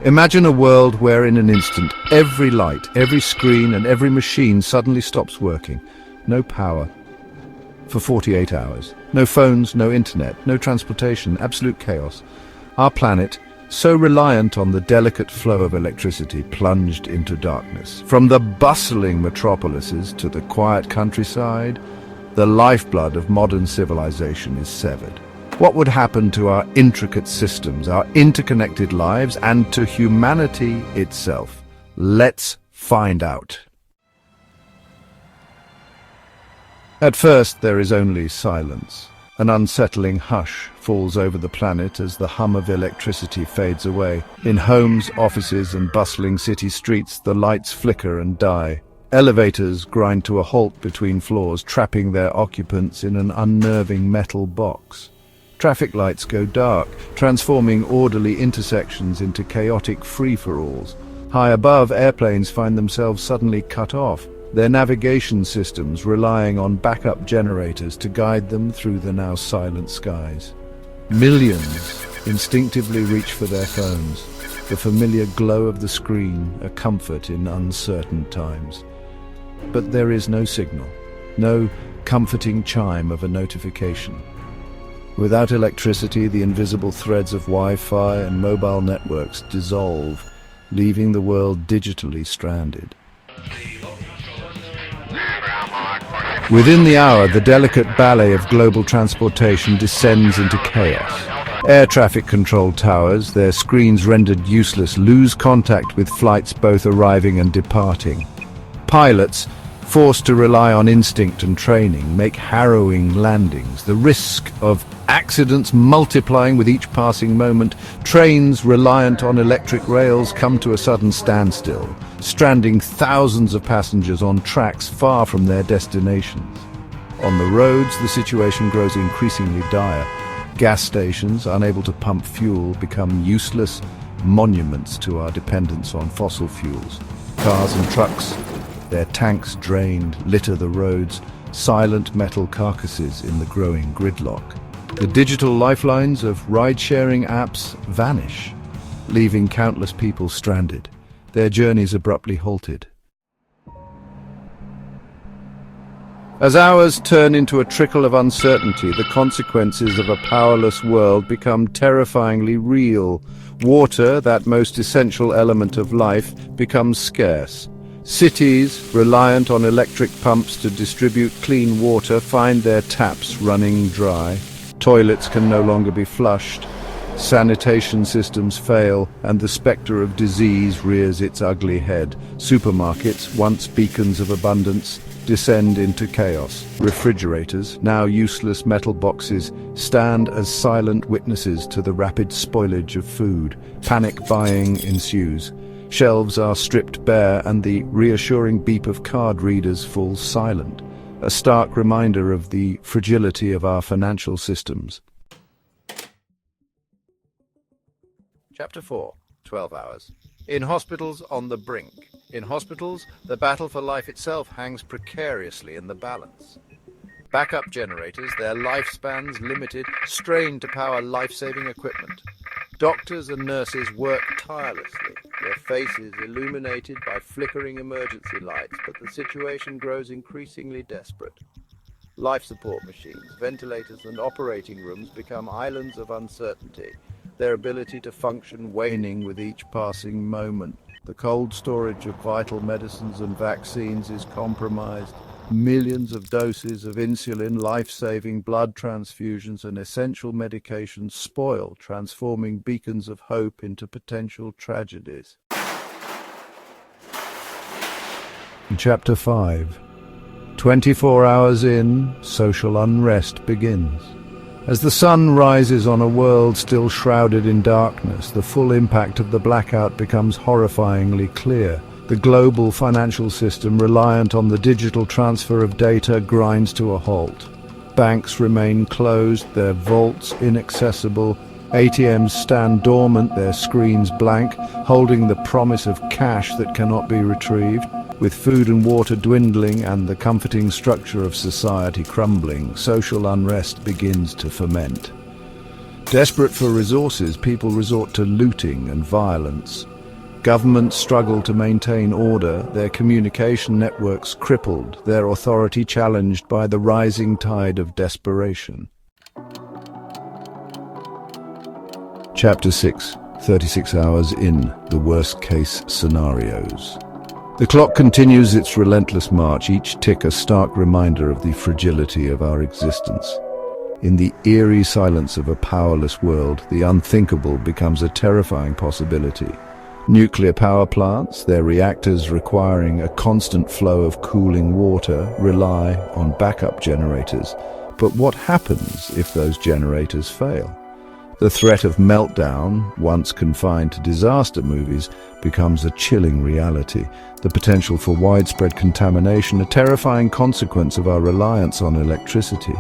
Imagine a world where in an instant, every light, every screen and every machine suddenly stops working. No power for 48 hours. No phones, no internet, no transportation, absolute chaos. Our planet, so reliant on the delicate flow of electricity, plunged into darkness. From the bustling metropolises to the quiet countryside, the lifeblood of modern civilization is severed. What would happen to our intricate systems, our interconnected lives, and to humanity itself? Let's find out. At first, there is only silence. An unsettling hush falls over the planet as the hum of electricity fades away. In homes, offices, and bustling city streets, the lights flicker and die. Elevators grind to a halt between floors, trapping their occupants in an unnerving metal box. Traffic lights go dark, transforming orderly intersections into chaotic free-for-alls. High above, airplanes find themselves suddenly cut off, their navigation systems relying on backup generators to guide them through the now silent skies. Millions instinctively reach for their phones, the familiar glow of the screen, a comfort in uncertain times. But there is no signal, no comforting chime of a notification. Without electricity, the invisible threads of Wi-Fi and mobile networks dissolve, leaving the world digitally stranded. Within the hour, the delicate ballet of global transportation descends into chaos. Air traffic control towers, their screens rendered useless, lose contact with flights both arriving and departing. Pilots, forced to rely on instinct and training, make harrowing landings, the risk of accidents multiplying with each passing moment. Trains reliant on electric rails come to a sudden standstill, stranding thousands of passengers on tracks far from their destinations. On the roads, the situation grows increasingly dire. Gas stations, unable to pump fuel, become useless monuments to our dependence on fossil fuels. Cars and trucks, their tanks drained, litter the roads, silent metal carcasses in the growing gridlock. The digital lifelines of ride-sharing apps vanish, leaving countless people stranded, their journeys abruptly halted. As hours turn into a trickle of uncertainty, the consequences of a powerless world become terrifyingly real. Water, that most essential element of life, becomes scarce. Cities, reliant on electric pumps to distribute clean water, find their taps running dry. Toilets can no longer be flushed. Sanitation systems fail, and the spectre of disease rears its ugly head. Supermarkets, once beacons of abundance, descend into chaos. Refrigerators, now useless metal boxes, stand as silent witnesses to the rapid spoilage of food. Panic buying ensues. Shelves are stripped bare, and the reassuring beep of card readers falls silent, a stark reminder of the fragility of our financial systems. Chapter 4. 12 hours. In hospitals on the brink. In hospitals, the battle for life itself hangs precariously in the balance. Backup generators, their lifespans limited, strain to power life-saving equipment. Doctors and nurses work tirelessly, their faces illuminated by flickering emergency lights, but the situation grows increasingly desperate. Life support machines, ventilators, and operating rooms become islands of uncertainty, their ability to function waning with each passing moment. The cold storage of vital medicines and vaccines is compromised. Millions of doses of insulin, life-saving blood transfusions, and essential medications spoil, transforming beacons of hope into potential tragedies. Chapter 5. 24 hours in, social unrest begins. As the sun rises on a world still shrouded in darkness, the full impact of the blackout becomes horrifyingly clear. The global financial system, reliant on the digital transfer of data, grinds to a halt. Banks remain closed, their vaults inaccessible. ATMs stand dormant, their screens blank, holding the promise of cash that cannot be retrieved. With food and water dwindling and the comforting structure of society crumbling, social unrest begins to ferment. Desperate for resources, people resort to looting and violence. Governments struggle to maintain order, their communication networks crippled, their authority challenged by the rising tide of desperation. Chapter 6. 36 hours in, the worst-case scenarios. The clock continues its relentless march, each tick a stark reminder of the fragility of our existence. In the eerie silence of a powerless world, the unthinkable becomes a terrifying possibility. Nuclear power plants, their reactors requiring a constant flow of cooling water, rely on backup generators. But what happens if those generators fail? The threat of meltdown, once confined to disaster movies, becomes a chilling reality. The potential for widespread contamination, a terrifying consequence of our reliance on electricity.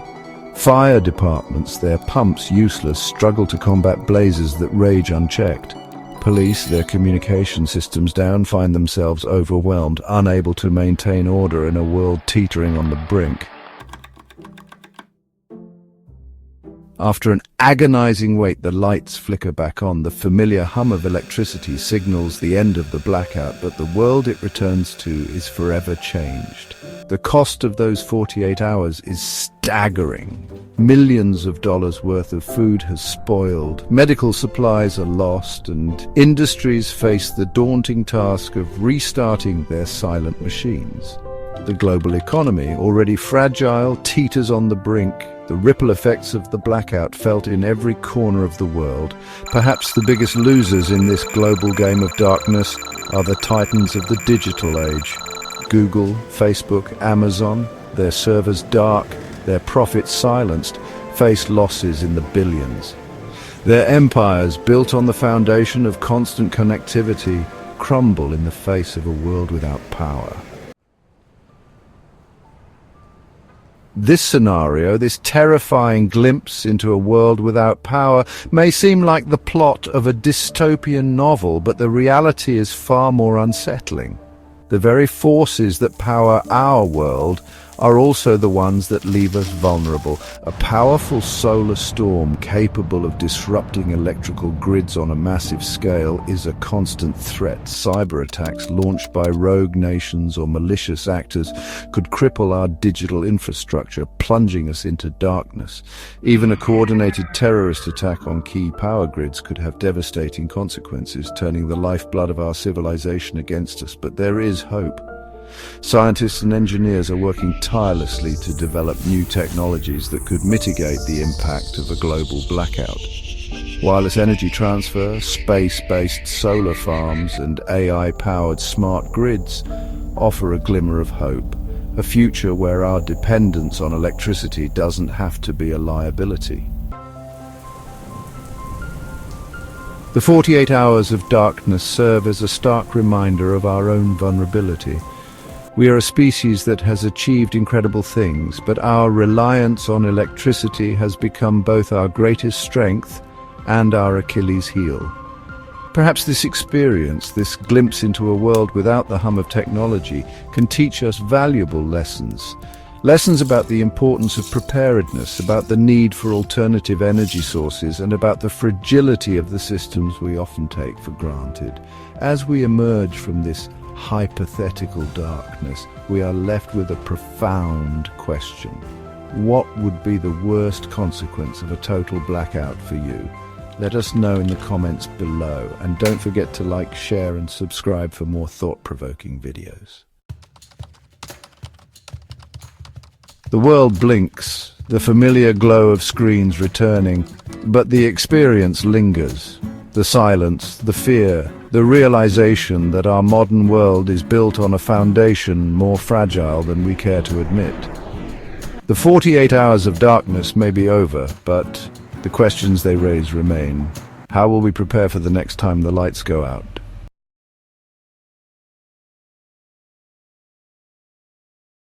Fire departments, their pumps useless, struggle to combat blazes that rage unchecked. Police, their communication systems down, find themselves overwhelmed, unable to maintain order in a world teetering on the brink. After an agonizing wait, the lights flicker back on. The familiar hum of electricity signals the end of the blackout, but the world it returns to is forever changed. The cost of those 48 hours is staggering. Millions of dollars worth of food has spoiled, medical supplies are lost, and industries face the daunting task of restarting their silent machines. The global economy, already fragile, teeters on the brink. The ripple effects of the blackout felt in every corner of the world. Perhaps the biggest losers in this global game of darkness are the titans of the digital age. Google, Facebook, Amazon, their servers dark, their profits silenced, face losses in the billions. Their empires, built on the foundation of constant connectivity, crumble in the face of a world without power. This scenario, this terrifying glimpse into a world without power, may seem like the plot of a dystopian novel, but the reality is far more unsettling. The very forces that power our world are also the ones that leave us vulnerable. A powerful solar storm capable of disrupting electrical grids on a massive scale is a constant threat. Cyber attacks launched by rogue nations or malicious actors could cripple our digital infrastructure, plunging us into darkness. Even a coordinated terrorist attack on key power grids could have devastating consequences, turning the lifeblood of our civilization against us. But there is hope. Scientists and engineers are working tirelessly to develop new technologies that could mitigate the impact of a global blackout. Wireless energy transfer, space-based solar farms, and AI-powered smart grids offer a glimmer of hope, a future where our dependence on electricity doesn't have to be a liability. The 48 hours of darkness serve as a stark reminder of our own vulnerability. We are a species that has achieved incredible things, but our reliance on electricity has become both our greatest strength and our Achilles heel. Perhaps this experience, this glimpse into a world without the hum of technology, can teach us valuable lessons. Lessons about the importance of preparedness, about the need for alternative energy sources, and about the fragility of the systems we often take for granted. As we emerge from this hypothetical darkness, we are left with a profound question. What would be the worst consequence of a total blackout for you? Let us know in the comments below, and don't forget to like, share and subscribe for more thought-provoking videos. The world blinks, the familiar glow of screens returning, but the experience lingers. The silence, the fear, the realization that our modern world is built on a foundation more fragile than we care to admit. The 48 hours of darkness may be over, but the questions they raise remain. How will we prepare for the next time the lights go out?